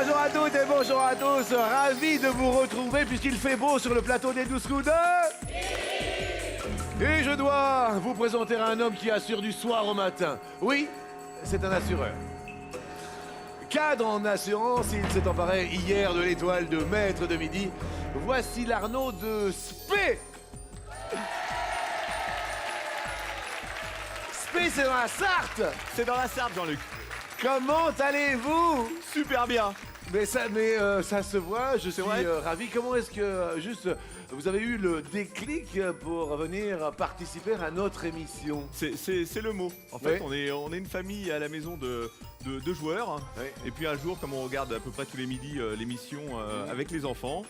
Bonjour à toutes et bonjour à tous. Ravi de vous retrouver puisqu'il fait beau sur le plateau des 12 coups de... Et je dois vous présenter un homme qui assure du soir au matin. Oui, c'est un assureur. Cadre en assurance, il s'est emparé hier de l'étoile de maître de midi. Voici l'Arnaud de Spé. Spé, c'est dans la Sarthe. C'est dans la Sarthe, Jean-Luc. Comment allez-vous? Super bien. Mais ça se voit, je suis ravi. Comment est-ce que, juste, vous avez eu le déclic pour venir participer à notre émission? C'est le mot. En fait, on est une famille à la maison de joueurs. Oui. Et puis un jour, comme on regarde à peu près tous les midis l'émission avec les enfants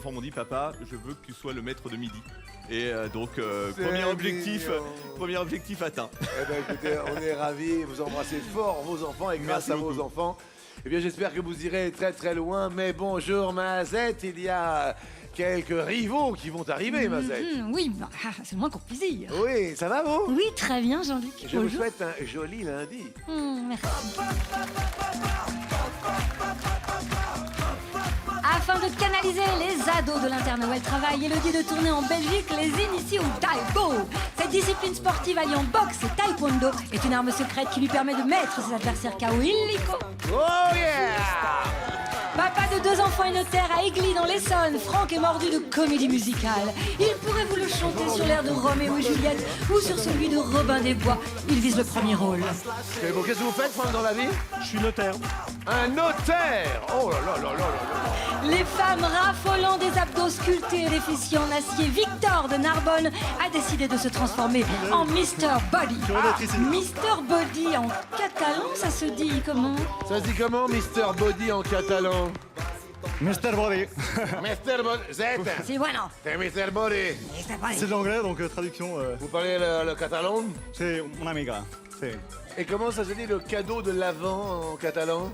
m'ont dit, papa, je veux que tu sois le maître de midi. Et donc, premier objectif atteint. Eh bien, écoutez, on est ravis. Vous embrassez fort vos enfants et grâce à vos enfants, eh bien, j'espère que vous irez très très loin. Mais bonjour, Mazette, il y a quelques rivaux qui vont arriver, Mazette. Oui, bah, c'est le moins qu'on puisse dire. Oui, ça va, vous? Oui, très bien, Jean-Luc. Je vous souhaite un joli lundi. Merci. Afin de canaliser les ados de l'interne où elle travaille, Élodie de tourner en Belgique les initie au Taekwo. Cette discipline sportive alliant boxe et taekwondo est une arme secrète qui lui permet de mettre ses adversaires KO illico. Oh yeah! Papa de 2 enfants et notaire à Aigli dans l'Essonne, Franck est mordu de comédie musicale. Il pourrait vous le chanter sur l'air de Roméo et Juliette ou sur celui de Robin des Bois. Il vise le premier rôle. Et bon, qu'est-ce que vous faites, Franck, dans la vie? Je suis notaire. Un notaire! Oh là là là là là là! Les femmes raffolant des abdos sculptés et des fessiers en acier, Victor de Narbonne a décidé de se transformer en Mr. Body. Mr. Body en catalan, ça se dit comment? Ça se dit comment, Mr. Body en catalan? Mr. Body. Mr. Body, Zette, C'est bueno. c'est Mr. Body. C'est de l'anglais, donc traduction. Vous parlez le catalan? C'est mon amiga. C'est. Et comment ça se dit le cadeau de l'avant en catalan?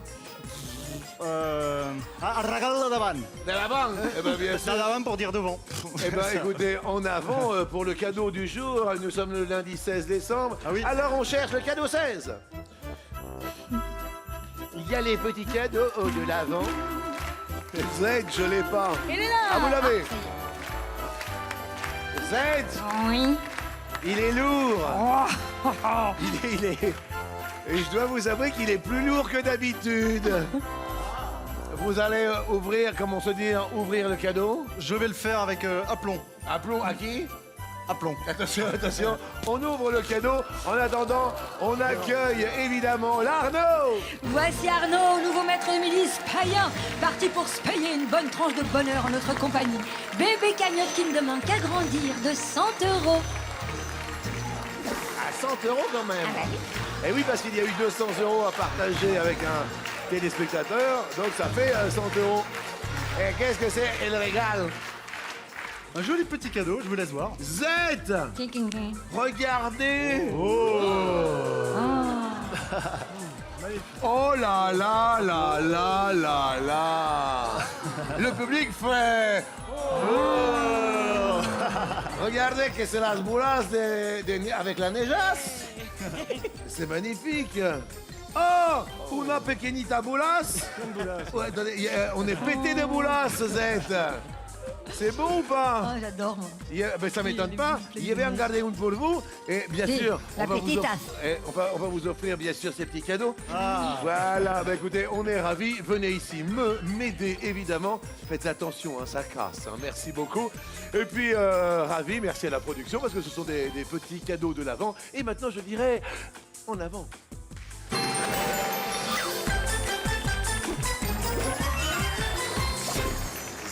Regal davant. De l'avant? Eh ben bien sûr. Davant pour dire devant. Eh ben écoutez, en avant pour le cadeau du jour, nous sommes le lundi 16 décembre. Ah oui. Alors on cherche le cadeau 16. Il y a les petits cadeaux de l'avant. Z, je l'ai pas. Il est là. Ah, vous l'avez? Z, Oui. il est lourd. Il est... Et je dois vous avouer qu'il est plus lourd que d'habitude. Vous allez ouvrir, comment se dire, ouvrir le cadeau. Je vais le faire avec aplomb. Appelons à qui? Aplomb. Attention, attention, on ouvre le cadeau. En attendant, on accueille évidemment l'Arnaud. Voici Arnaud, nouveau maître de milice païen, parti pour se payer une bonne tranche de bonheur en notre compagnie. Bébé cagnotte qui ne demande qu'à grandir de 100 €. À 100 € quand même. Ah bah oui. Et oui, parce qu'il y a eu 200 € à partager avec un téléspectateur, donc ça fait 100 €. Et qu'est-ce que c'est? Et le régal? Un joli petit cadeau, je vous laisse voir. Z, King. regardez. Ah. Oh là là là là là là. Le public fait... Oh. Regardez que c'est las bolas avec la neigeasse. C'est magnifique. Oh, una pequeñita bolas. Ouais, attendez, on est pété de bolas, Z. C'est bon ou pas? Oh, j'adore, moi. Ben, ça m'étonne pas. Il y avait en garder une pour vous. Et bien Oui, sûr, la petite on va vous offrir bien sûr ces petits cadeaux. Voilà, ben, écoutez, on est ravis. Venez ici m'aider évidemment. Faites attention, hein, ça casse. Hein. Merci beaucoup. Et puis, ravi, merci à la production parce que ce sont des petits cadeaux de l'avant. Et maintenant, je dirais en avant.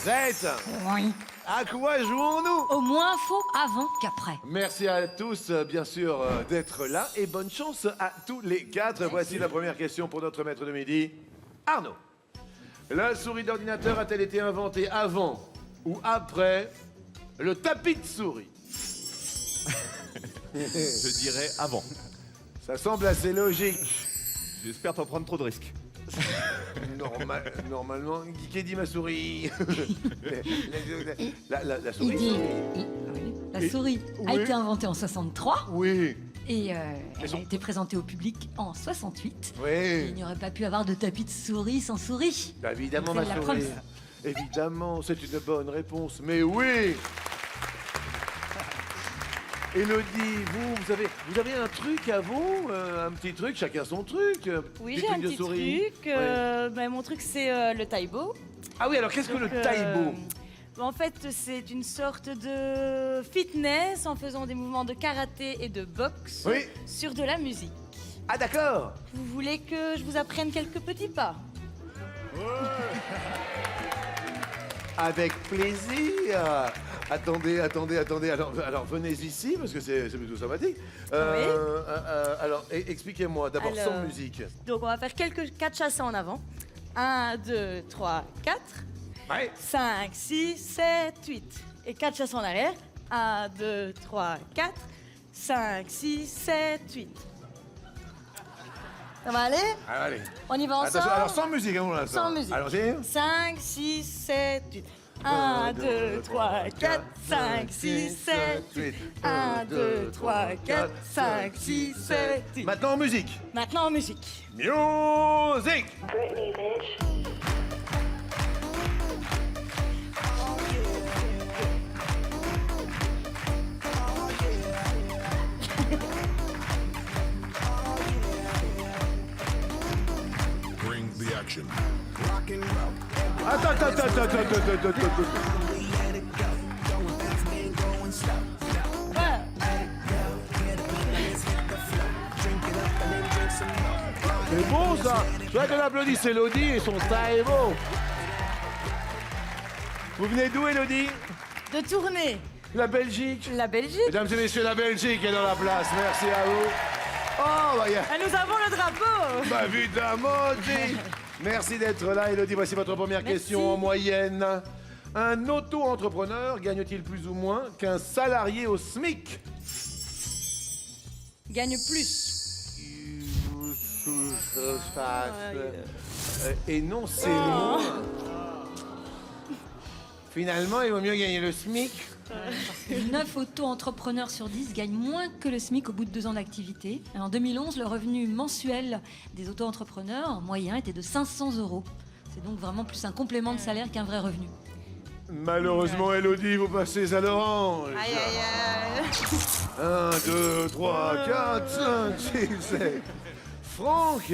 Z, Oui. à quoi jouons-nous? Au moins faux avant qu'après. Merci à tous, bien sûr, d'être là et bonne chance à tous les 4. Voici la première question pour notre maître de midi, Arnaud. La souris d'ordinateur a-t-elle été inventée avant ou après le tapis de souris? Je dirais avant. Ça semble assez logique. J'espère pas prendre trop de risques. Normalement, qui dit ma souris? La Il souris? dit... La souris a Oui. été inventée en 63. Oui. Et elle a été présentée au public en 68. Oui. Et il n'y aurait pas pu avoir de tapis de souris sans souris. Bah, évidemment, C'est ma la souris. preuve. Évidemment, c'est une bonne réponse. Mais oui. Élodie, vous avez un truc à vous, un petit truc, chacun son truc. Oui, Des j'ai un trucs de petit souris. truc. Mon truc, c'est le Taïbo. Ah oui, alors qu'est-ce que le taïbo? En fait, c'est une sorte de fitness en faisant des mouvements de karaté et de boxe Oui. sur de la musique. Ah d'accord. Vous voulez que je vous apprenne quelques petits pas? Avec plaisir. Attendez. Alors venez ici parce que c'est plutôt sympathique. Alors expliquez-moi d'abord sans Alors, musique. Donc, on va faire quelques 4 chassés en avant. 1, 2, 3, 4. Ouais. 5, 6, 7, 8. Et 4 chassés en arrière. 1, 2, 3, 4. 5, 6, 7, 8. Ça va aller? Alors, allez. On y va ensemble? Attention, alors sans musique, hein, là. Sans musique. Allons-y. 5, 6, 7, 8. 1, 2, 3, 4, 5, 6, 7, 8. 1, 2, 3, 4, 5, 6, 7, 8. Maintenant en musique. Maintenant en musique. Musique. Britney, bitch. Bring the action. Attends. Voilà. C'est bon ça. Je voudrais qu'on applaudisse Élodie et son taïbo. Vous venez d'où, Élodie? De tourner. La Belgique. La Belgique. Mesdames et messieurs, la Belgique est dans la place. Merci à vous. Oh, bah, Ah, nous avons le drapeau. bah évidemment, G. Merci d'être là, Élodie. Voici votre première Merci. question en moyenne. Un auto-entrepreneur gagne-t-il plus ou moins qu'un salarié au SMIC? Gagne plus. Et non, c'est moins. Finalement, il vaut mieux gagner le SMIC. 9 auto-entrepreneurs sur 10 gagnent moins que le SMIC au bout de 2 ans d'activité. En 2011, le revenu mensuel des auto-entrepreneurs en moyen était de 500 €. C'est donc vraiment plus un complément de salaire qu'un vrai revenu. Malheureusement, Élodie, vous passez à l'orange. Aïe, aïe, aïe. 1, 2, 3, 4, 5, 6, 7. Franck.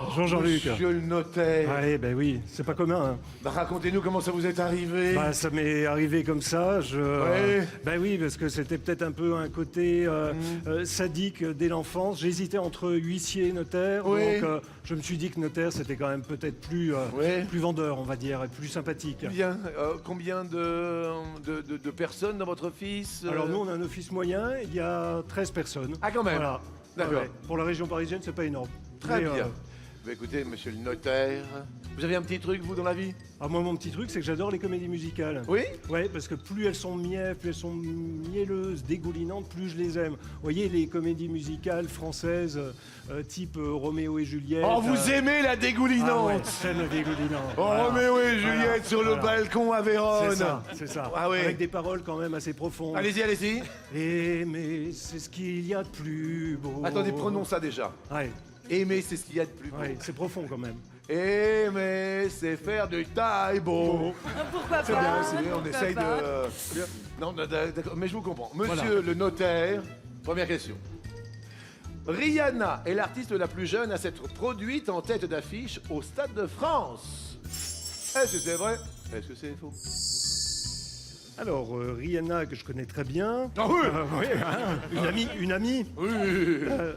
Bonjour Jean-Luc. Monsieur le notaire. Ouais, ben oui, c'est pas commun. Hein. Bah, racontez-nous comment ça vous est arrivé. Bah, ça m'est arrivé comme ça. Ouais. Ben oui, parce que c'était peut-être un peu un côté sadique dès l'enfance. J'hésitais entre huissier et notaire. Oui. Donc je me suis dit que notaire, c'était quand même peut-être plus vendeur, on va dire, et plus sympathique. Bien. Combien de personnes dans votre office Alors nous, on a un office moyen, il y a 13 personnes. Ah, quand même. Voilà. D'accord. Ouais. Pour la région parisienne, c'est pas énorme. Très Mais, bien. Bah, écoutez, monsieur le notaire, vous avez un petit truc, vous, dans la vie? Moi, mon petit truc, c'est que j'adore les comédies musicales. Oui. Ouais, parce que plus elles sont mièvres, plus elles sont mielleuses, dégoulinantes, plus je les aime. Vous voyez, les comédies musicales françaises, type Roméo et Juliette. Oh, vous aimez la Ah ouais, dégoulinante. j'aime la dégoulinante. Oh, Voilà. Roméo et Voilà. Juliette sur le Voilà. balcon à Vérone. C'est ça. Ah ouais. Avec des paroles quand même assez profondes. Allez-y. Aimer, c'est ce qu'il y a de plus beau. Attendez, prenons ça déjà. Ouais, Aimer, c'est ce qu'il y a de plus beau. ouais, c'est profond quand même. Aimer, c'est faire du taïbo. Pourquoi C'est pas? bien, c'est bien, on Pourquoi essaye pas? de... Non, d'accord, mais je vous comprends. Monsieur Voilà. le notaire, première question. Rihanna est l'artiste la plus jeune à s'être produite en tête d'affiche au Stade de France. Est-ce que c'est vrai? Est-ce que c'est faux? Alors, Rihanna, que je connais très bien. Ah oui. Oui, hein, une amie Oui.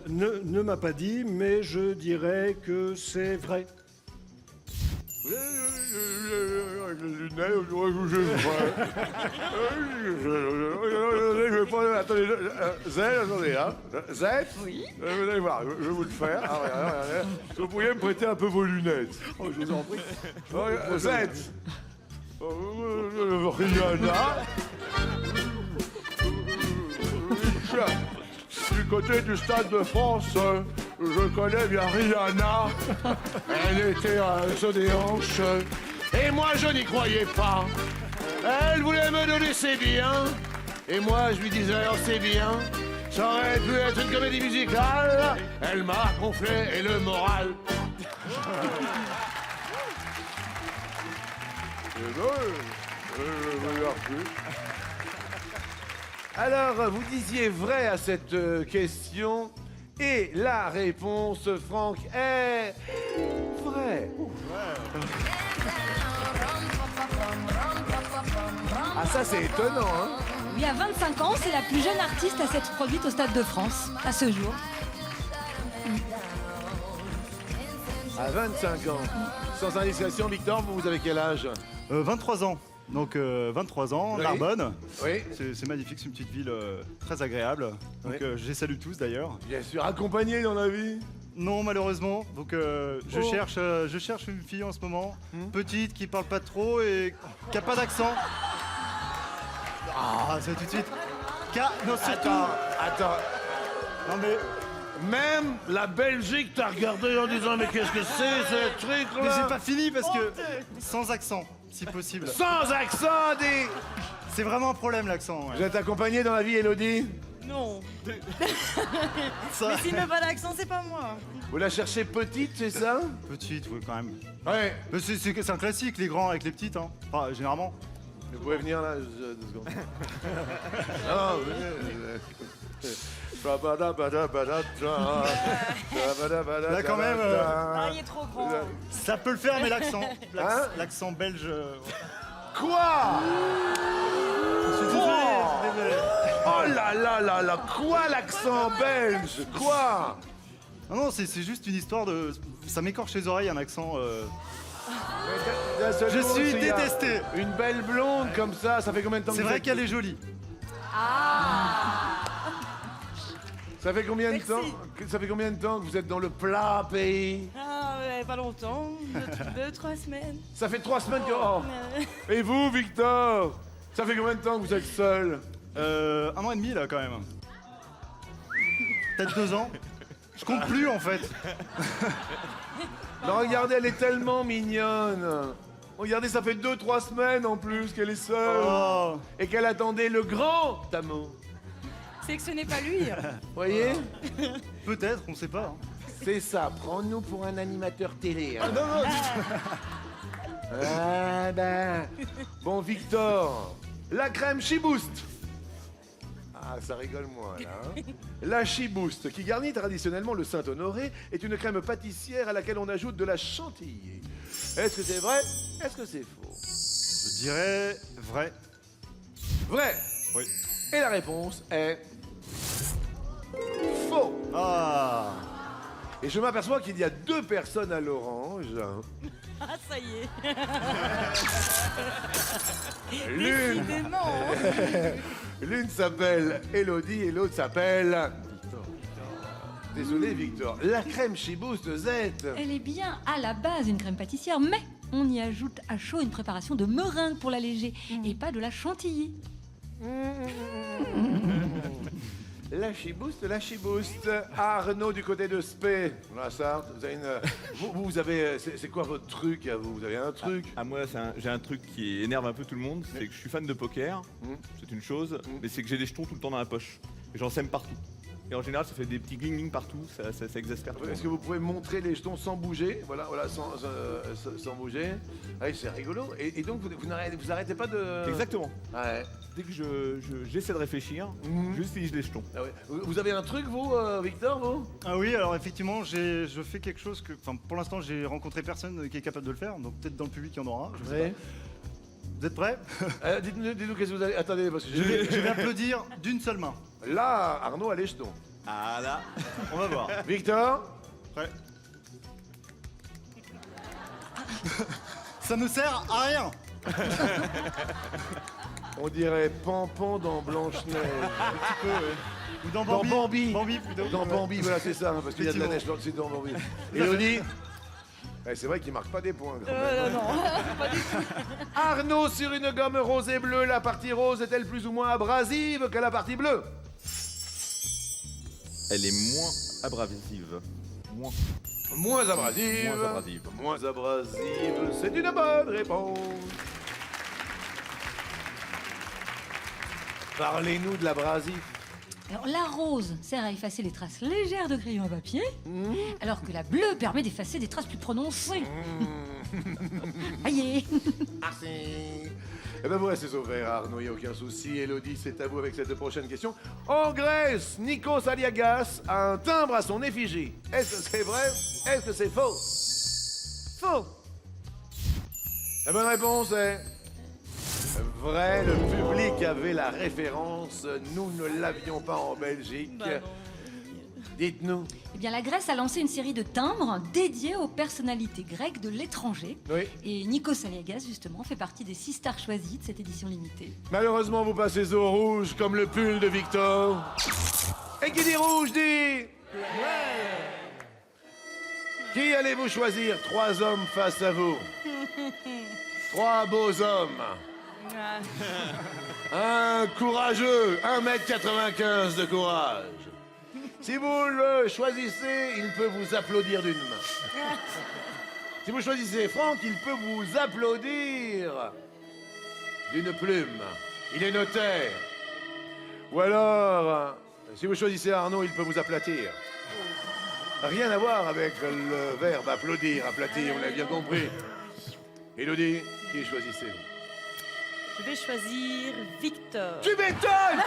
ne m'a pas dit, mais je dirais que c'est vrai. Attendez, Z, attendez, hein. Z, oui. Vous allez voir, je vais vous le faire. Ah, regardez. Est-ce que vous pourriez me prêter un peu vos lunettes? Oh, je vous en prie. Z. Rihanna. Du côté du Stade de France, je connais bien Rihanna. Elle était sur des hanches. Et moi, je n'y croyais pas. Elle voulait me donner ses biens. Et moi, je lui disais, oh, c'est bien. Ça aurait pu être une comédie musicale. Elle m'a gonflé et le moral. Alors, vous disiez vrai à cette question. Et la réponse, Franck, est vraie. Ah, ça, c'est étonnant, hein? Oui, à 25 ans, c'est la plus jeune artiste à s'être produite au Stade de France, à ce jour. À 25 ans. Sans indiscrétion, Victor, vous avez quel âge? 23 ans. Donc 23 ans, Oui. Narbonne. Oui, C'est magnifique, c'est une petite ville très agréable. Donc Oui. je les salue tous d'ailleurs. bien sûr, accompagné dans la vie. Non, malheureusement. Donc Oh. je cherche une fille en ce moment, petite, qui parle pas trop et qui a pas d'accent. Ah, c'est tout de suite. Non, surtout. Attends. Non mais Même la Belgique t'a regardé en disant mais qu'est-ce que c'est ce truc j'ai là? pas fini parce que sans accent, si possible. Sans accent, dit. C'est vraiment un problème l'accent. Vous êtes accompagné dans la vie, Elodie? Non. Ça- Mais s'il met pas d'accent, c'est pas moi. Vous la cherchez petite, c'est ça? Petite, oui, quand même. Ouais. Mais c'est un classique, les grands avec les petites, hein. Enfin, généralement. Vous pouvez venir là, 2 secondes. Non, Là, quand même, Ah, il est trop grand. Ça peut le faire, mais l'accent. Hein L'accent belge. Quoi? Je suis désolé, je suis désolé. Oh là là là là, quoi l'accent belge? Quoi? Non, c'est juste une histoire de. Ça m'écorche les oreilles, un accent. D'un seul Je coup, suis s'il y a détesté. Une belle blonde comme ça fait combien de temps que C'est vous vrai êtes- qu'elle est jolie. Ça fait combien de Merci. temps? Ça fait combien de temps que vous êtes dans le plat pays? Ah, ouais, pas longtemps. 2-3 semaines. Ça fait 3 semaines que. Oh. Et vous, Victor? Ça fait combien de temps que vous êtes seul? 1 an et demi, là, quand même. Peut-être 2 ans. Je compte plus, en fait. Non, regardez, elle est tellement mignonne. Regardez, ça fait 2-3 semaines en plus qu'elle est seule. Oh. Et qu'elle attendait le grand amour. C'est que ce n'est pas lui. Vous voyez? Peut-être, on sait pas. hein. C'est ça, prends-nous pour un animateur télé. Hein. Ah ben. Bon, Victor, la crème Chiboost. Ah, ça rigole moins, là. Hein. La Chiboost, qui garnit traditionnellement le Saint-Honoré, est une crème pâtissière à laquelle on ajoute de la chantilly. Est-ce que c'est vrai? Est-ce que c'est faux? Je dirais vrai. Vrai. Oui. Et la réponse est... faux. Ah. Et je m'aperçois qu'il y a 2 personnes à l'orange. Ah, ça y est. L'une, Décidément. l'une s'appelle Elodie et l'autre s'appelle... Désolé, Victor. La crème Chiboost Z. Elle est bien à la base une crème pâtissière, mais on y ajoute à chaud une préparation de meringue pour l'alléger et pas de la chantilly. La Chiboost, la Chiboost. Arnaud du côté de Spey. La Sarthe, vous avez une... Vous avez... C'est quoi votre truc à vous? Vous avez un truc? Ah, moi, j'ai un truc qui énerve un peu tout le monde, c'est que je suis fan de poker, c'est une chose, mais c'est que j'ai des jetons tout le temps dans la poche. Et j'en sème partout. Et en général, ça fait des petits gling-gling partout, ça exaspère tout le Est-ce monde. que vous pouvez montrer les jetons sans bouger? Voilà, sans bouger. Ah oui, c'est rigolo. Et donc, vous arrêtez pas de... Exactement. Ouais. Dès que j'essaie de réfléchir, j'utilise les jetons. Ah ouais. Vous avez un truc, vous, Victor, vous? Ah oui, alors effectivement, je fais quelque chose que... Enfin, pour l'instant, j'ai rencontré personne qui est capable de le faire, donc peut-être dans le public, il y en aura, je sais Ouais. pas. Vous êtes prêts? Dites-nous qu'est-ce que vous avez... Attendez, parce que Je vais applaudir d'une seule main. Là, Arnaud a les jetons. Ah là, on va voir. Victor? Prêt? Ça ne sert à rien. On dirait Pampan dans Blanche-Neige. Un petit peu, ouais. Ou dans Dans Bambi. Bambi. Bambi, plutôt. Dans Ouais. Bambi, voilà, c'est ça, hein, parce qu'il y a de la neige, c'est dans Bambi. Elodie? C'est vrai qu'il marque pas des points. quand même. Non. Arnaud, sur une gomme rose et bleue, la partie rose est-elle plus ou moins abrasive que la partie bleue? Elle est moins abrasive. Moins. Moins abrasive. Moins abrasive. Moins abrasive, c'est une bonne réponse. Parlez-nous de l'abrasif. Alors la rose sert à effacer les traces légères de crayon à papier, alors que la bleue permet d'effacer des traces plus prononcées. Aïe. Merci. Eh ben vous restez au vert, Arnaud, il n'y a aucun souci. Elodie, c'est à vous avec cette prochaine question. En Grèce, Nikos Aliagas a un timbre à son effigie. Est-ce que c'est vrai? Est-ce que c'est faux? Faux. La bonne réponse est... vrai, le public avait la référence. Nous ne l'avions pas en Belgique. Bah non. Dites-nous. Eh bien, la Grèce a lancé une série de timbres dédiés aux personnalités grecques de l'étranger. Oui. Et Nikos Aliagas, justement, fait partie des 6 stars choisies de cette édition limitée. Malheureusement, vous passez au rouge comme le pull de Victor. Et qui dit rouge dit... Qui allez-vous choisir? 3 hommes face à vous. 3 beaux hommes. Ah. Un courageux, 1m95 de courage. Si vous le choisissez, il peut vous applaudir d'une main. Si vous choisissez Franck, il peut vous applaudir d'une plume. Il est notaire. Ou alors, si vous choisissez Arnaud, il peut vous aplatir. Rien à voir avec le verbe applaudir, aplatir, vous l'avez bien compris. Élodie, qui choisissez-vous? Je vais choisir Victor. Tu m'étonnes!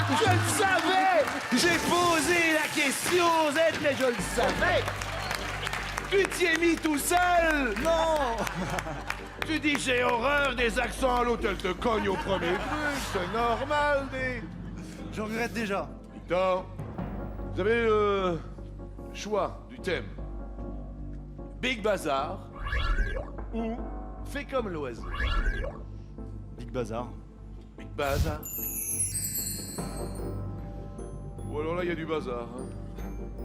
Je le savais! J'ai posé la question, Z, mais je le savais! Tu t'y es mis tout seul? Non! Tu dis j'ai horreur des accents, l'autre elle te cogne au premier truc, c'est normal, dis! Je regrette déjà. Victor, vous avez le choix du thème. Big Bazar ou Fais comme l'oiseau. Big Bazar. Big Bazar. Oh alors là, il y a du bazar. Hein.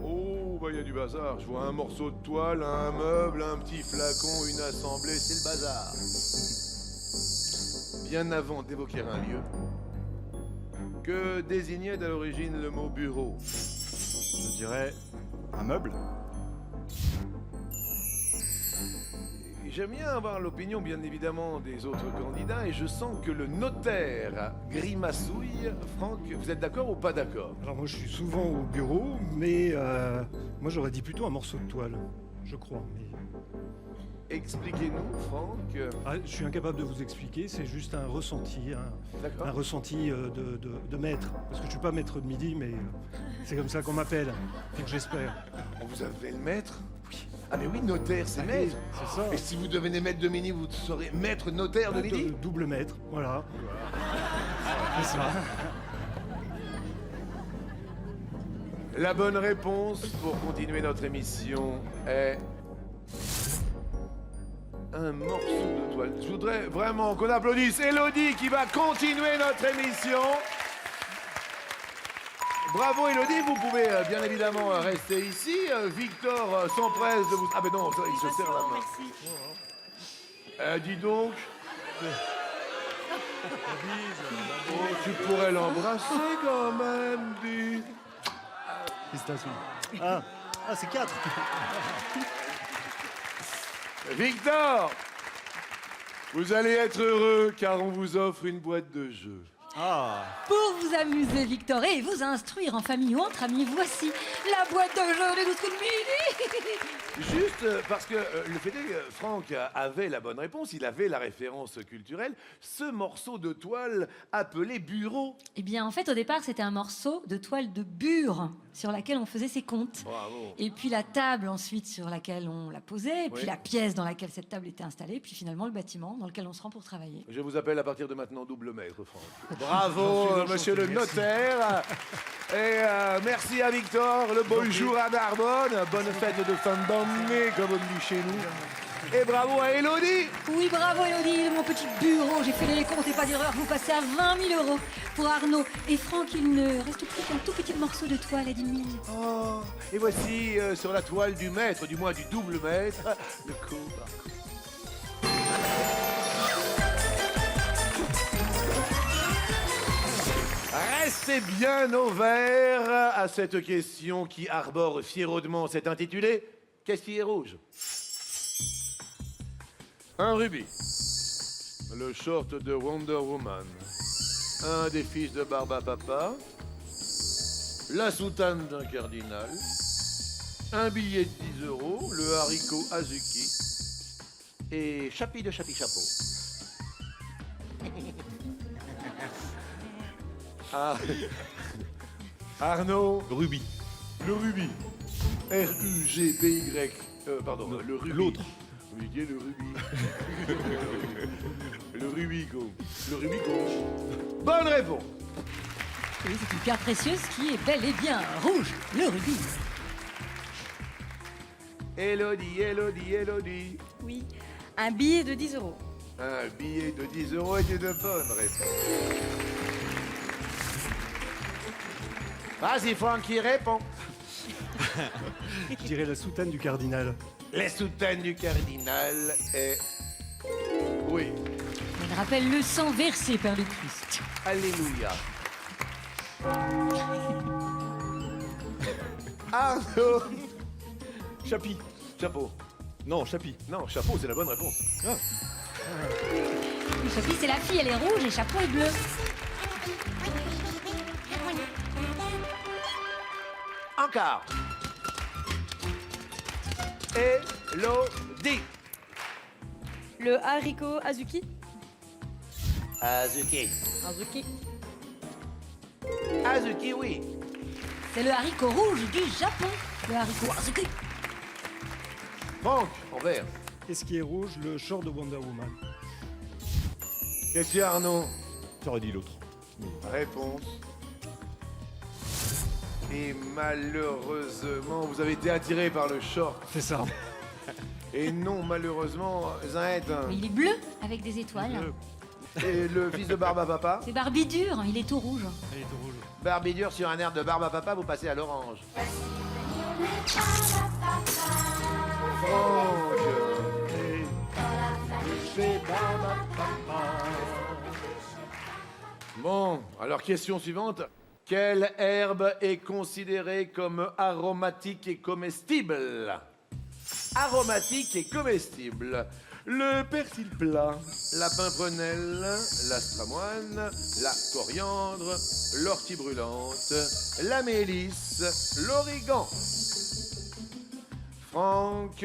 Oh, bah il y a du bazar. Je vois un morceau de toile, un meuble, un petit flacon, une assemblée. C'est le bazar. Bien avant d'évoquer un lieu, que désignait à l'origine le mot bureau? Je dirais un meuble. J'aime bien avoir l'opinion, bien évidemment, des autres candidats, et je sens que le notaire grimaçouille. Franck, vous êtes d'accord ou pas d'accord? Alors moi je suis souvent au bureau, mais moi j'aurais dit plutôt un morceau de toile, je crois. Mais... Expliquez-nous, Franck. Ah, je suis incapable de vous expliquer, c'est juste un ressenti, un D'accord. ressenti de maître. Parce que je suis pas maître de midi, mais c'est comme ça qu'on m'appelle, et que j'espère. On vous appelez le maître? Oui. Ah mais oui, notaire, c'est maître. C'est ça. Et si vous devenez maître de midi, vous serez maître notaire de midi? Double maître, voilà. C'est ça. La bonne réponse pour continuer notre émission est... un morceau de toile. Je voudrais vraiment qu'on applaudisse Élodie qui va continuer notre émission. Bravo Élodie, vous pouvez bien évidemment rester ici. Victor s'empresse de vous... Ah ben non, ça, il se serre la main. Merci. Dis donc... Oh, tu pourrais l'embrasser quand même, dis. Félicitations. Ah, c'est 4. Victor, vous allez être heureux car on vous offre une boîte de jeux. Ah. Pour vous amuser, Victor, et vous instruire en famille ou entre amis, voici la boîte de jeux de 12 coups de midi. Juste parce que le fait est que Franck avait la bonne réponse, il avait la référence culturelle, ce morceau de toile appelé bureau. Eh bien, en fait, au départ, c'était un morceau de toile de bure sur laquelle on faisait ses comptes. Bravo. Et puis la table ensuite sur laquelle on la posait, et puis Oui. la pièce dans laquelle cette table était installée, et puis finalement le bâtiment dans lequel on se rend pour travailler. Je vous appelle à partir de maintenant double maître, Franck. Bravo, monsieur le notaire. Et merci à Victor, le bonjour à Narbonne, bonne fête de fin d'année, comme on dit chez nous. Et bravo à Élodie. Oui, bravo Elodie, mon petit bureau, j'ai fait les comptes et pas d'erreur, vous passez à 20 000 euros pour Arnaud. Et Franck, il ne reste plus qu'un tout petit morceau de toile à 10 000. Oh, et voici sur la toile du maître, du moins du double maître, le coup. Restez bien au vert à cette question qui arbore fiérodement cet intitulé. Qu'est-ce qui est rouge? Un rubis. Le short de Wonder Woman. Un des fils de Barba Papa. la soutane d'un cardinal, un billet de 10 euros, le haricot Azuki et Chapi de Chapi Chapeau. Ah. Arnaud. Rubis. Le rubis. R-U-G-B-Y. Pardon, le rubis. L'autre. Oui, qui est le rubis. Le rubico. Le rubico. Bonne réponse. Oui, c'est une pierre précieuse qui est bel et bien rouge, le rubis. Élodie, Élodie, Élodie. Oui, un billet de 10 euros. Un billet de 10 euros est une bonne réponse. Vas-y, Francky, réponds. Je dirais la soutane du cardinal. Les soutanes du cardinal est... Oui. Il rappelle le sang versé par le Christ. Alléluia. Arnaud. Chapi. Chapeau. Non, Chapi. Non, chapeau, c'est la bonne réponse. Chapi, c'est la fille, elle est rouge et chapeau est bleu. Encore. Élodie. Le haricot Azuki. Azuki. Azuki. Azuki, oui. C'est le haricot rouge du Japon. Le haricot Azuki. Franck, en vert. Qu'est-ce qui est rouge? Le short de Wonder Woman. Question Arnaud. T'aurais dit l'autre. Réponse. Et malheureusement, vous avez été attiré par le short. C'est ça. Et non, malheureusement, Zahed. Mais il est bleu avec des étoiles. Et le fils de Barbe à Papa. C'est Barbie dur, il est tout rouge. Elle est tout rouge. Barbie dure sur un air de Barbe à Papa, vous passez à l'orange. Franck. Bon, alors question suivante. Quelle herbe est considérée comme aromatique et comestible? Aromatique et comestible. Le persil plat, la pimprenelle, l'astramoine, la coriandre, l'ortie brûlante, la mélisse, l'origan. Franck,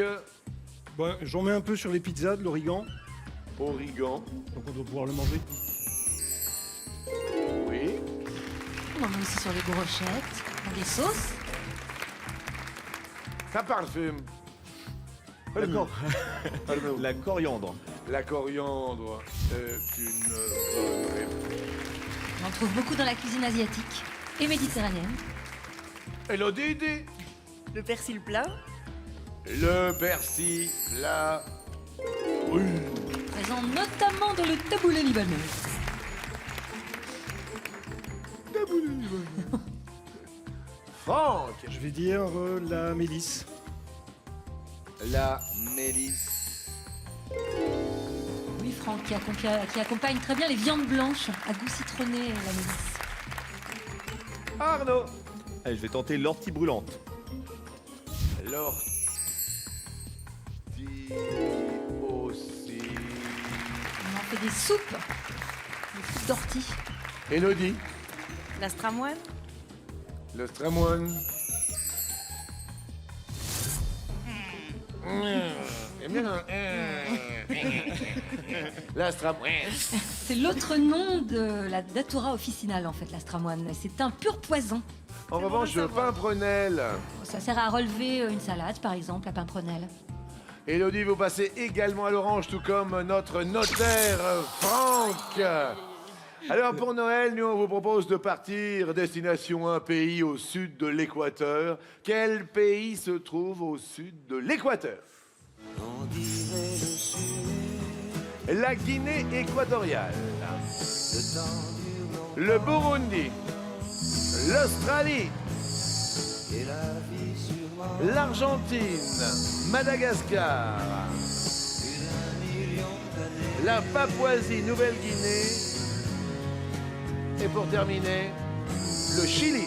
Bon, j'en mets un peu sur les pizzas de l'origan, origan, donc on doit pouvoir le manger. oui. On en met aussi sur les brochettes, dans des sauces. Ça parfume. D'accord. Allô. La coriandre. La coriandre est une bonne réponse. On en trouve beaucoup dans la cuisine asiatique et méditerranéenne. Élodie dit Le persil plat. le persil plat. Oui. Présent notamment dans le taboulé libanais. Franck, Je vais dire la mélisse. la mélisse. Oui, Franck, qui accompagne très bien les viandes blanches à goût citronné, la mélisse. Arnaud, Allez, je vais tenter l'ortie brûlante. l'ortie aussi. On en fait des soupes d'ortie. Élodie, L'astramoine. le stramoine. La stramoine. C'est l'autre nom de la datura officinale, en fait, l'astramoine. C'est un pur poison. En revanche, le pimprenelle. Ça sert à relever une salade, par exemple, la pimprenelle. Élodie, vous passez également à l'orange, tout comme notre notaire Franck. Alors pour Noël, nous on vous propose de partir destination un pays au sud de l'équateur. Quel pays se trouve au sud de l'équateur? La Guinée équatoriale, le Burundi, l'Australie, l'Argentine, Madagascar, la Papouasie-Nouvelle-Guinée et pour terminer, le Chili.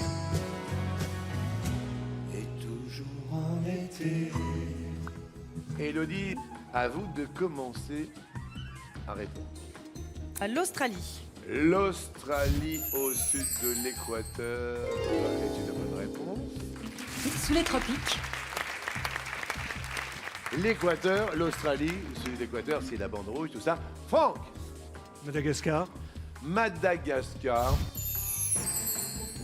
Élodie, à vous de commencer à répondre. À l'Australie. L'Australie au sud de l'équateur est une bonne sous les tropiques. L'Équateur, l'Australie, celui d'Équateur, c'est la bande rouge, tout ça. Franck, Madagascar. Madagascar.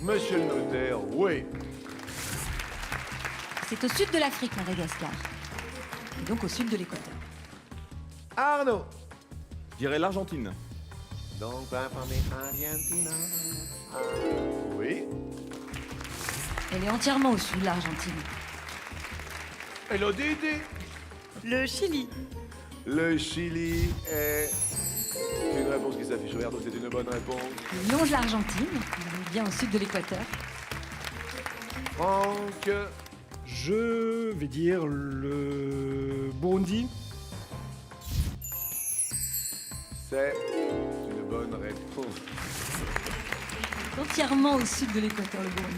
Monsieur le notaire, oui. C'est au sud de l'Afrique, Madagascar. Et donc au sud de l'Équateur. Arnaud. Je dirais l'Argentine. Donc, Argentina. Oui. Elle est entièrement au sud, l'Argentine. Elodie. Le Chili. Le Chili est une réponse qui s'affiche vert, donc c'est une bonne réponse. Il longe l'Argentine, il est bien au sud de l'Équateur. Franck, Je vais dire le Burundi. c'est une bonne réponse. Entièrement au sud de l'Équateur, le Burundi.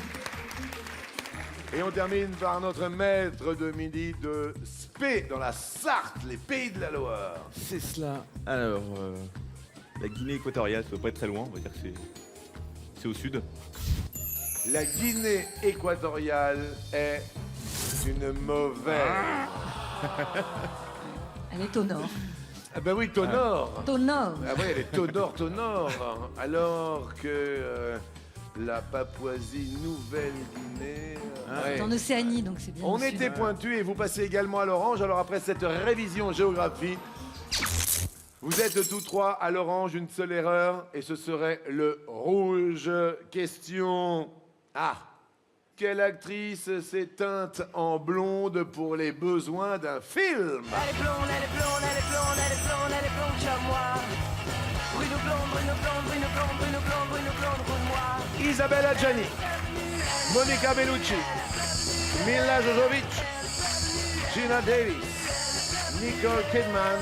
Et on termine par notre maître de midi de Spé, dans la Sarthe, les Pays de la Loire. C'est cela. Alors, la Guinée équatoriale, ça doit pas être très loin, on va dire que c'est au sud. La Guinée équatoriale est une mauvaise. Elle est au nord. Ah ben oui, au nord. Au nord. Ah oui, elle est au nord. Alors que la Papouasie-Nouvelle-Guinée... C'est en Océanie, donc c'est bien. On au sud. était pointus et vous passez également à l'orange. Alors après cette révision géographie, vous êtes tous trois à l'orange, une seule erreur, et ce serait le rouge. Question. Ah. Quelle actrice s'est teinte en blonde pour les besoins d'un film? Elle est blonde, elle est blonde, elle est blonde, elle est blonde, elle est blonde comme moi. Bruno blonde, Bruno blonde, Bruno blonde, Bruno blonde, Bruno blonde, Bruno moi. Isabelle Adjani, Monica Bellucci, Mila Jovovich, Gina Davis, Nicole Kidman,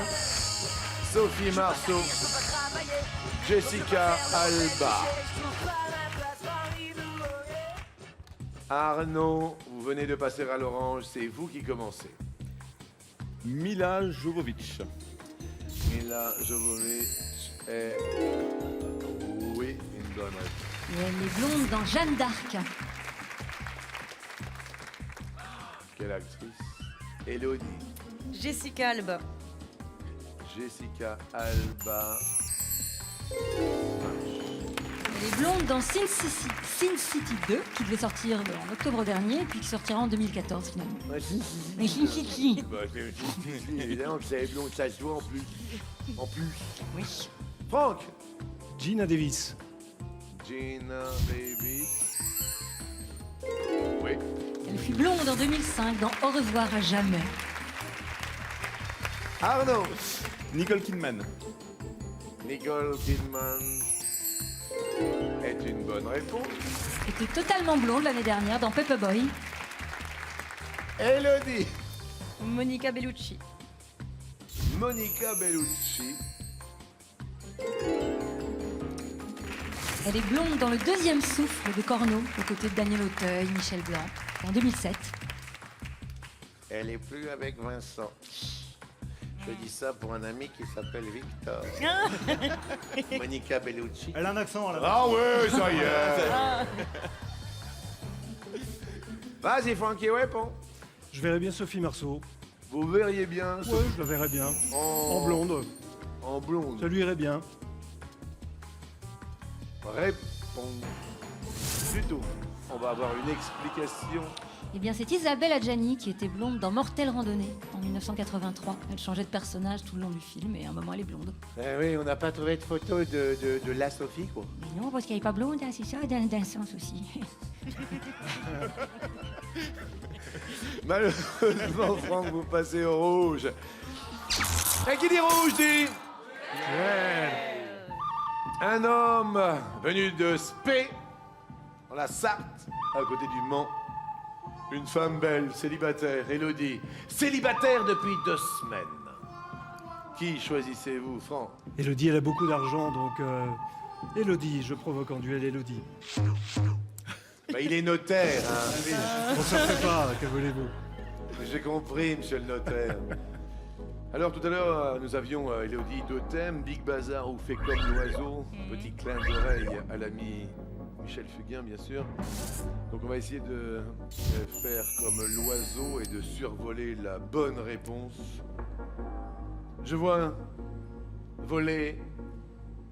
Sophie Marceau, Jessica Alba. Arnaud, vous venez de passer à l'orange, c'est vous qui commencez. Mila Jovovich. Mila Jovovich est... Oui, une bonne réponse. Et elle est blonde dans Jeanne d'Arc. Quelle actrice? Elodie, Jessica Alba. Jessica Alba. Elle est blonde dans Sin City 2, qui devait sortir en octobre dernier, puis qui sortira en 2014 finalement. Mais Sin City. Bah, évidemment que c'est blond, ça se voit en plus. En plus. Oui. Franck, Gina Davis. Gina Davis. Oui. Elle fut blonde en 2005 dans Au revoir à jamais. Arnaud, Nicole Kidman. Nicole Kidman est une bonne réponse. Elle était totalement blonde l'année dernière dans Paperboy. Elodie, Monica Bellucci. Monica Bellucci. Elle est blonde dans Le deuxième souffle de Corneau, aux côtés de Daniel Auteuil, Michel Blanc, en 2007. Elle est plus avec Vincent. Je dis ça pour un ami qui s'appelle Victor. Monica Bellucci. Elle a un accent là. Ah ouais, ça y est. Vas-y, Francky, réponds. Je verrais bien Sophie Marceau. Vous verriez bien Ouais, je la verrais bien. En blonde. En blonde. Ça lui irait bien. Réponds. Plutôt. On va avoir une explication. Eh bien, c'est Isabelle Adjani qui était blonde dans Mortelle Randonnée en 1983. Elle changeait de personnage tout le long du film et à un moment elle est blonde. Eh oui, on n'a pas trouvé de photo de la Sophie, quoi. Mais non, parce qu'elle n'est pas blonde, hein, c'est ça, d'un sens aussi. Malheureusement, Franck, vous passez au rouge. Et qui dit rouge dit... Un homme venu de Spé, dans la Sarthe, à côté du Mans. Une femme belle, célibataire, Elodie. Célibataire depuis 2 semaines. Qui choisissez-vous, Franck? Elodie, elle a beaucoup d'argent, donc... Elodie, je provoque en duel Elodie. Bah, il est notaire, hein. On se prépare, que voulez-vous? J'ai compris, monsieur le notaire. Alors, tout à l'heure, nous avions, Elodie, 2 thèmes. Big Bazar ou Fait comme l'oiseau. Petit clin d'oreille à l'ami Michel Fugain, bien sûr. Donc on va essayer de faire comme l'oiseau et de survoler la bonne réponse. Je vois voler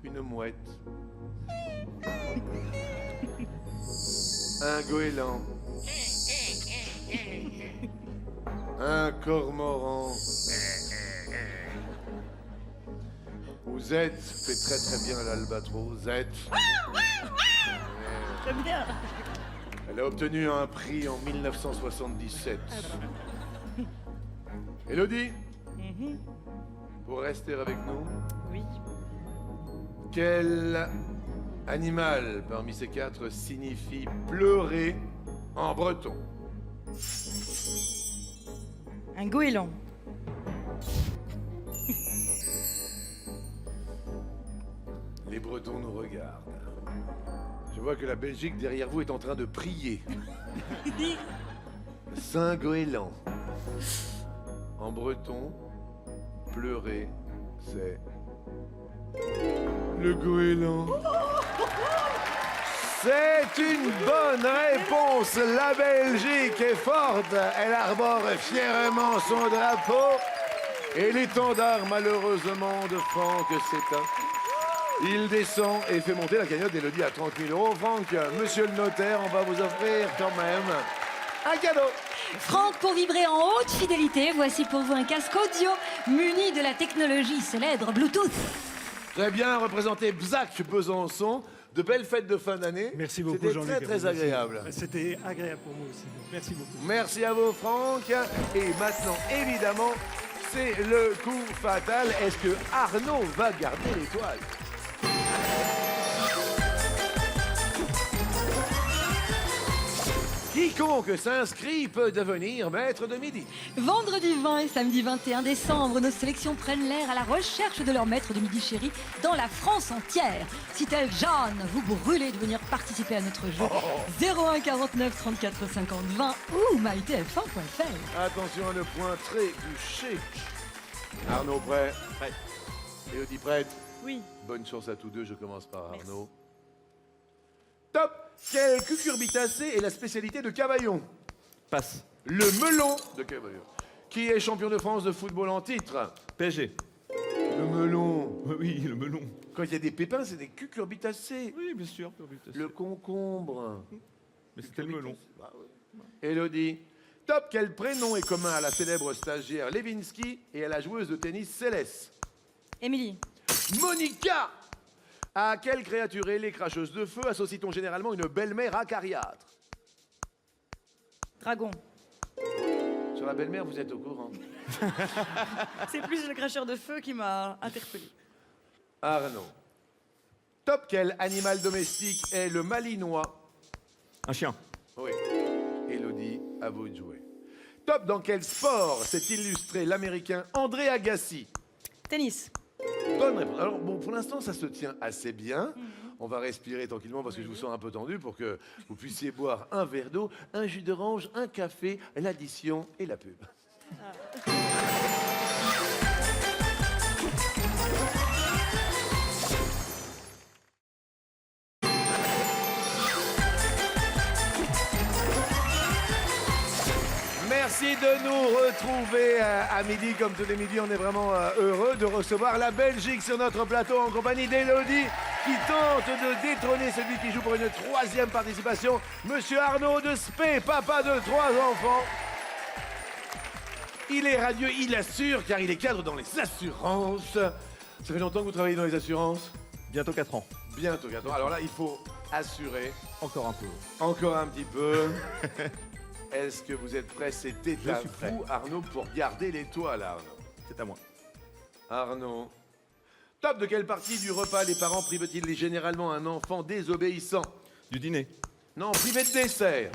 une mouette. Un goéland. Un cormoran. Ou Z fait très très bien l'albatros. Z. J'aime bien. Elle a obtenu un prix en 1977. Élodie, pour rester avec nous, Oui. quel animal parmi ces quatre signifie pleurer en breton? Un goéland. Les Bretons nous regardent. Je vois que la Belgique derrière vous est en train de prier. Saint-Goéland. En breton, pleurer, c'est le goéland. C'est une bonne réponse. La Belgique est forte. Elle arbore fièrement son drapeau. Et l'étendard, malheureusement, de Franck s'éteint. Il descend et fait monter la cagnotte d'Élodie à 30 000 €. Franck, monsieur le notaire, on va vous offrir quand même un cadeau. Franck, pour vibrer en haute fidélité, voici pour vous un casque audio muni de la technologie célèbre Bluetooth. Très bien représenté Bzac Besançon. De belles fêtes de fin d'année. Merci beaucoup, C'était Jean-Luc. très très Merci. agréable. C'était agréable pour moi aussi. Merci beaucoup. Merci à vous, Franck. Et maintenant, évidemment, c'est le coup fatal. Est-ce que Arnaud va garder l'étoile? Quiconque s'inscrit peut devenir maître de midi. Vendredi 20 et samedi 21 décembre, nos sélections prennent l'air à la recherche de leur maître de midi chéri dans la France entière. Si tel Jeanne, vous brûlez de venir participer à notre jeu, 01 49 34 50 20 ou mytf1.fr. Attention à le point très du chic. Arnaud prêt? Prêt. Élodie prête? Oui. Bonne chance à tous deux, je commence par Arnaud. Top! Quel cucurbitacé est la spécialité de Cavaillon? Passe. Le melon de Cavaillon. Qui est champion de France de football en titre? PSG. Le melon. Oui, le melon. Quand il y a des pépins, c'est des cucurbitacés. Oui, bien sûr. Le concombre. Mais c'était le melon. Bah ouais. Élodie. Top, quel prénom est commun à la célèbre stagiaire Levinsky et à la joueuse de tennis Céleste? Émilie. Monica. À quelle créature ailée cracheuse de feu associe-t-on généralement une belle-mère acariâtre? Dragon. Sur la belle-mère, vous êtes au courant. C'est plus le cracheur de feu qui m'a interpellé. Arnaud. Top, quel animal domestique est le malinois? Un chien. Oui. Élodie, à vous de jouer. Top, dans quel sport s'est illustré l'américain André Agassi? Tennis. Bonne réponse. Alors, bon, pour l'instant, ça se tient assez bien. On va respirer tranquillement parce que je vous sens un peu tendu pour que vous puissiez boire un verre d'eau, un jus d'orange, un café, l'addition et la pub. Merci de nous retrouver à midi. Comme tous les midis, on est vraiment heureux de recevoir la Belgique sur notre plateau en compagnie d'Élodie qui tente de détrôner celui qui joue pour une troisième participation, Monsieur Arnaud de Spey, papa de 3 enfants. Il est radieux, il assure car il est cadre dans les assurances. Ça fait longtemps que vous travaillez dans les assurances? Bientôt 4 ans. Bientôt 4 ans. Alors là, il faut assurer Encore un peu. encore un petit peu. Est-ce que vous êtes prêts? C'était Je à suis prêt. vous, Arnaud, pour garder l'étoile, Arnaud. C'est à moi. Arnaud. Top, de quelle partie du repas les parents privent-ils généralement un enfant désobéissant? Du dîner. Non, privé de dessert.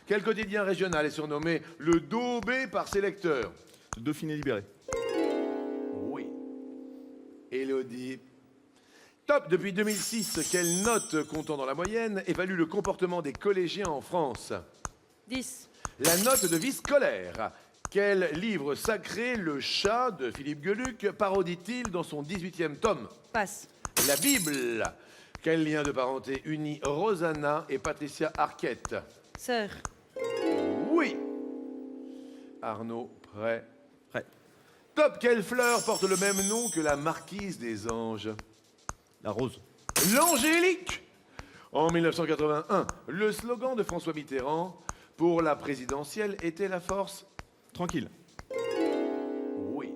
Quel quotidien régional est surnommé le Daubé par ses lecteurs? Le Dauphiné libéré. Oui. Élodie. Top, depuis 2006, quelle note comptant dans la moyenne évalue le comportement des collégiens en France? 10. La note de vie scolaire. Quel livre sacré le chat de Philippe Geluc parodie-t-il dans son 18e tome? Passe. La Bible. Quel lien de parenté unit Rosanna et Patricia Arquette? Sœur. Oui. Arnaud, prêt? Prêt. Top, quelle fleur porte le même nom que la marquise des Anges? La rose. L'Angélique. En 1981, le slogan de François Mitterrand pour la présidentielle était la force? Tranquille. Oui.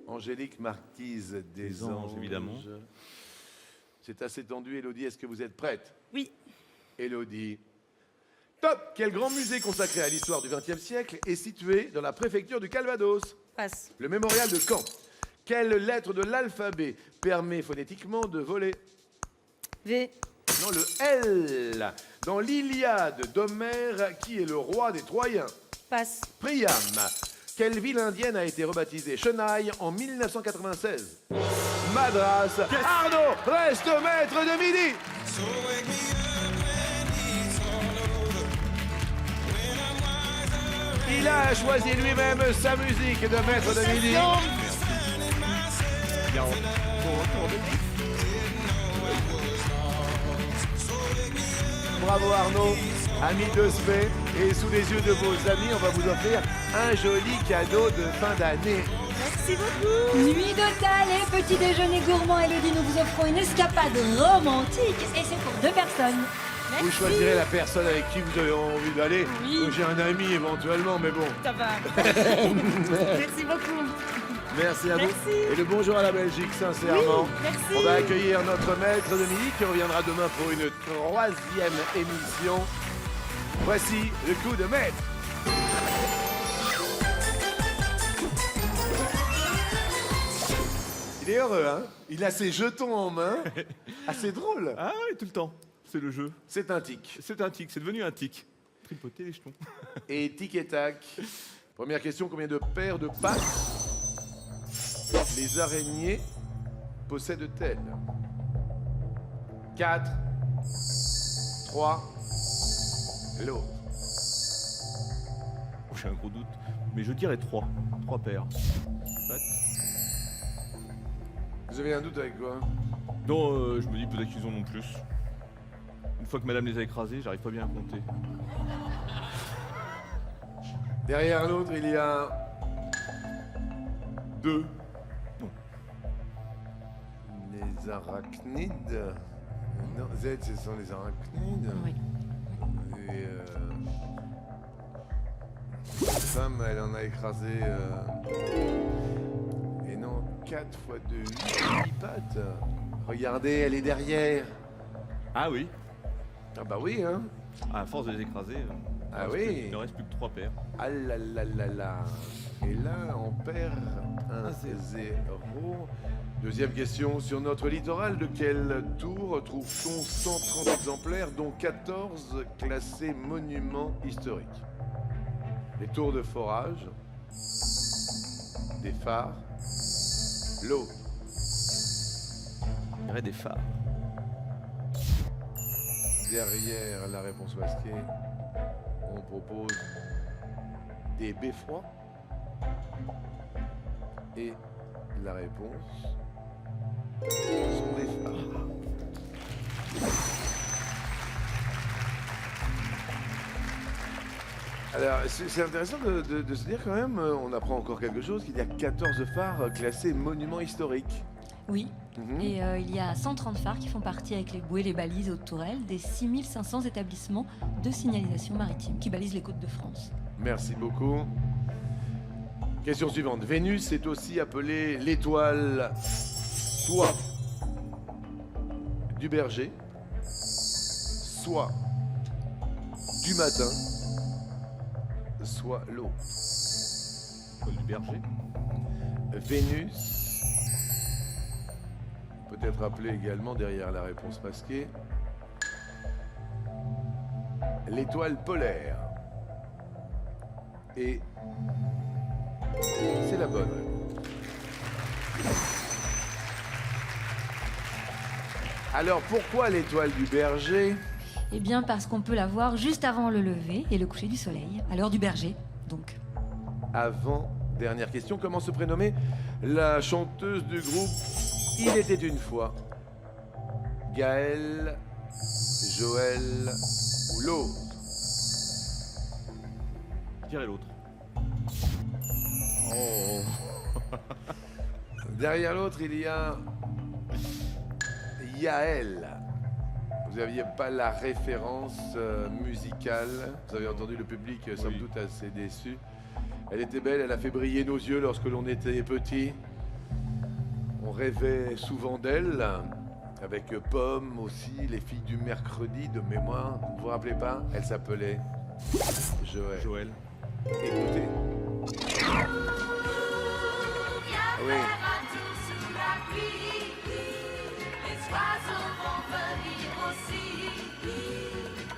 Angélique, marquise des Anges. Évidemment. C'est assez tendu, Élodie. Est-ce que vous êtes prête? Oui. Élodie. Top! Quel grand musée consacré à l'histoire du XXe siècle est situé dans la préfecture du Calvados? Passe. Le mémorial de Caen. Quelle lettre de l'alphabet permet phonétiquement de voler? V. Non, le L. Dans l'Iliade d'Homère, qui est le roi des Troyens? Passe. Priam. Quelle ville indienne a été rebaptisée Chennai en 1996? Madras. Arnaud reste maître de midi. Il a choisi lui-même sa musique de maître de midi. Bravo Arnaud, ami de Spé, et sous les yeux de vos amis, on va vous offrir un joli cadeau de fin d'année. Merci beaucoup. Nuit d'hôtel et petit déjeuner gourmand, Élodie, nous vous offrons une escapade romantique et c'est pour 2 personnes. Vous choisirez la personne avec qui vous avez envie d'aller. Oui. J'ai un ami éventuellement, mais bon. Ça va. Merci beaucoup. Merci à vous. Merci. Et le bonjour à la Belgique, sincèrement. Oui, merci. On va accueillir notre maître de midi qui reviendra demain pour une 3e émission. Voici le coup de maître. Il est heureux, hein? Il a ses jetons en main. Assez drôle. Ah oui, tout le temps. C'est le jeu. C'est un tic. C'est un tic, c'est devenu un tic. Tripoter les jetons. Et tic et tac. Première question, combien de paires de pattes les araignées possèdent-elles? 4, 3, l'autre. Oh, j'ai un gros doute. Mais je dirais 3. 3 paires. Pattes. Vous avez un doute avec quoi? Non, je me dis peut-être qu'ils en ont plus. Une fois que madame les a écrasés, j'arrive pas bien à compter. Derrière l'autre, il y a 2. Non. Les arachnides. Non, Z, ce sont les arachnides. Oui. Et la femme, elle en a écrasé. Et non, 4 fois 2, 8 pattes. Regardez, elle est derrière. Ah oui. Ah bah oui, hein. À force de les écraser, Ah il oui. ne reste plus que 3 paires. Ah là là là là. Et là, on perd 1-0. Deuxième question. Sur notre littoral, de quelle tour trouve-t-on 130 exemplaires, dont 14 classés monuments historiques? Les tours de forage, des phares, l'eau. Il y aurait des phares. Derrière la réponse masquée, on propose des beffrois. Et la réponse sont des phares. Alors, c'est intéressant de se dire quand même, on apprend encore quelque chose, qu'il y a 14 phares classés monuments historiques. Oui. Mhm. Et il y a 130 phares qui font partie avec les bouées, les balises, hautes tourelles, des 6500 établissements de signalisation maritime qui balisent les côtes de France. Merci beaucoup. Question suivante. Vénus est aussi appelée l'étoile soit du berger, soit du matin, soit l'eau. Paul du berger. Vénus, peut-être appelée également derrière la réponse masquée, l'étoile polaire. Et c'est la bonne réponse. Alors pourquoi l'étoile du berger? Eh bien parce qu'on peut la voir juste avant le lever et le coucher du soleil, à l'heure du berger, donc. Avant, dernière question, comment se prénommait la chanteuse du groupe Il était une fois? Gaël, Joël ou l'autre? Je dirais l'autre. Oh. Derrière l'autre, il y a Yael. Vous n'aviez pas la référence musicale. Vous avez entendu le public, somme Oui. toute, assez déçu. Elle était belle, elle a fait briller nos yeux lorsque l'on était petit. On rêvait souvent d'elle. Avec Pomme aussi, les filles du mercredi de mémoire. Vous vous rappelez pas? Elle s'appelait Joël. Joël. Écoutez. Oui.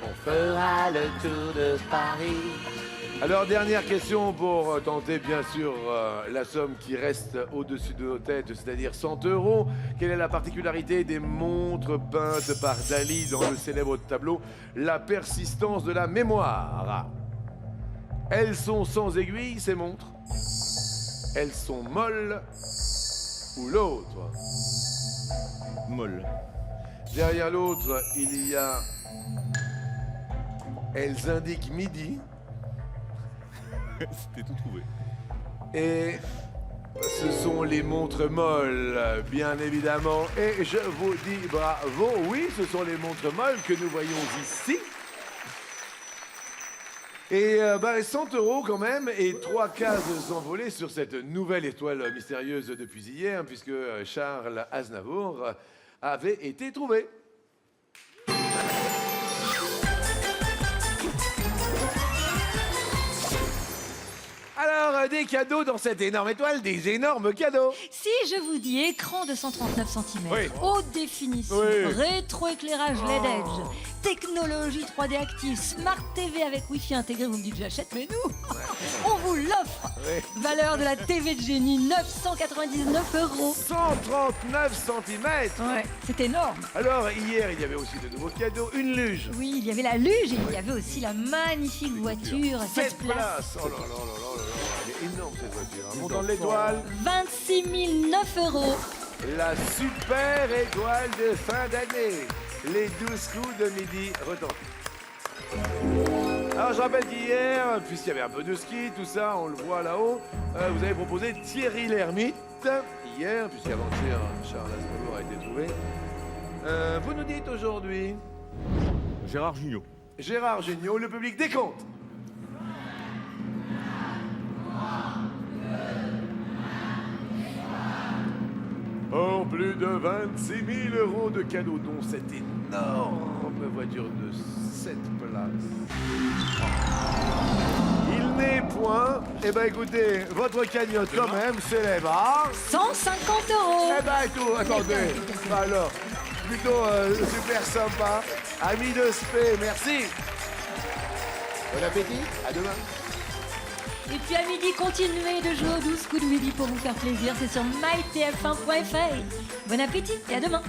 On fera le tour de Paris. Alors, dernière question pour tenter, bien sûr, la somme qui reste au-dessus de nos têtes, c'est-à-dire 100 €. Quelle est la particularité des montres peintes par Dali dans le célèbre tableau La persistance de la mémoire? Elles sont sans aiguille, ces montres. Elles sont molles. Ou l'autre. Molle. Derrière l'autre, il y a... Elles indiquent midi. C'était tout trouvé. Et ce sont les montres molles, bien évidemment. Et je vous dis bravo. Oui, ce sont les montres molles que nous voyons ici. Et 100 € quand même, et 3 cases envolées sur cette nouvelle étoile mystérieuse depuis hier, puisque Charles Aznavour avait été trouvé. Alors, des cadeaux dans cette énorme étoile, des énormes cadeaux. Si je vous dis écran de 139 cm, Oui. haute définition, Oui. rétroéclairage LED Edge, technologie 3D active, Smart TV avec Wi-Fi intégré, vous me dites j'achète, mais nous, on vous l'offre. Oui. Valeur de la TV de génie, 999 €. 139 cm. Ouais, c'est énorme. Alors, hier, il y avait aussi de nouveaux cadeaux. Une luge. Oui, il y avait la luge et il y avait aussi la magnifique voiture, 7 places. Oh là là là là là là. Elle est énorme cette voiture. Hein. Montant de l'étoile. 26 009 €. La super étoile de fin d'année. Les 12 coups de midi retentissent. Alors je rappelle qu'hier, puisqu'il y avait un peu de ski, tout ça, on le voit là-haut, vous avez proposé Thierry Lhermitte. Hier, puisqu'avant-hier, Charles Aznavour a été trouvé. Vous nous dites aujourd'hui Gérard Jugnot. Gérard Jugnot, le public décompte. En plus de 26 000 € de cadeaux, dont cette énorme voiture de 7 places. Il n'est point. Eh ben écoutez, votre cagnotte quand même s'élève à... 150 €. Eh ben tout, attendez. Alors, plutôt super sympa. Ami de spé, merci. Bon appétit, à demain. Et puis à midi, continuez de jouer aux 12 coups de midi pour vous faire plaisir. C'est sur mytf1.fr. Bon appétit et à demain.